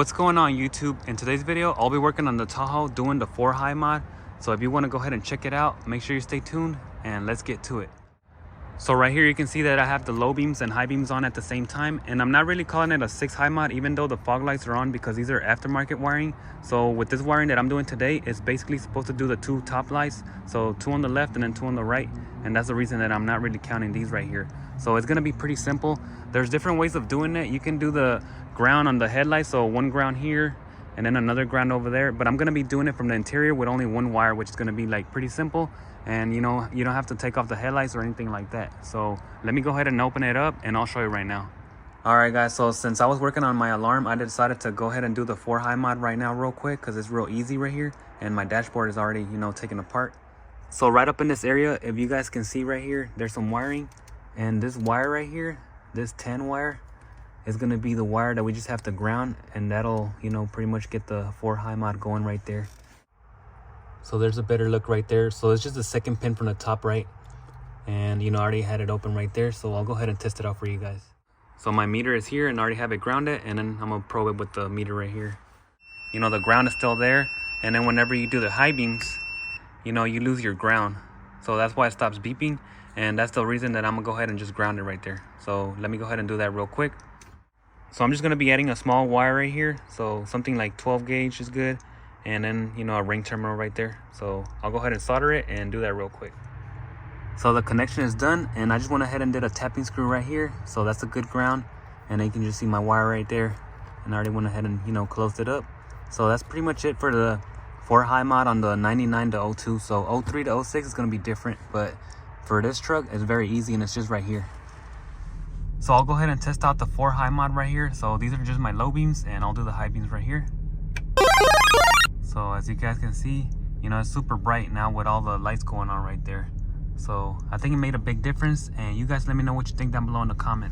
What's going on YouTube? In today's video, I'll be working on the Tahoe doing the 4 high mod. So if you want to go ahead and check it out, make sure you stay tuned and let's get to it. So right here you can see that I have the low beams and high beams on at the same time, and I'm not really calling it a 6 high mod even though the fog lights are on because these are aftermarket wiring. So with this wiring that I'm doing today, it's basically supposed to do the 2 top lights, so 2 on the left and then 2 on the right, and that's the reason that I'm not really counting these right here. So it's gonna be pretty simple. There's different ways of doing it. You can do the ground on the headlight, so 1 ground here and then another ground over there, but I'm gonna be doing it from the interior with only 1 wire, which is gonna be like pretty simple. And you know, you don't have to take off the headlights or anything like that. So let me go ahead and open it up and I'll show you right now. All right guys, so since I was working on my alarm, I decided to go ahead and do the 4 high mod right now real quick because it's real easy right here and my dashboard is already, you know, taken apart. So right up in this area, if you guys can see right here, there's some wiring, and this wire right here, this 10 wire is going to be the wire that we just have to ground, and that'll, you know, pretty much get the 4 high mod going right there. So there's a better look right there. So it's just the second pin from the top right, and you know, I already had it open right there, so I'll go ahead and test it out for you guys. So my meter is here and I already have it grounded, and then I'm gonna probe it with the meter right here. You know, the ground is still there, and then whenever you do the high beams, you know, you lose your ground, so that's why it stops beeping, and that's the reason that I'm gonna go ahead and just ground it right there. So let me go ahead and do that real quick. So I'm just gonna be adding a small wire right here, so something like 12 gauge is good, and then, you know, a ring terminal right there. So I'll go ahead and solder it and do that real quick. So the connection is done, and I just went ahead and did a tapping screw right here, so that's a good ground, and then you can just see my wire right there, and I already went ahead and, you know, closed it up. So that's pretty much it for the 4 high mod on the 99 to 02. So 03 to 06 is going to be different, but for this truck it's very easy and it's just right here. So I'll go ahead and test out the 4 high mod right here. So these are just my low beams, and I'll do the high beams right here. So as you guys can see, you know, it's super bright now with all the lights going on right there. So I think it made a big difference, and you guys let me know what you think down below in the comments.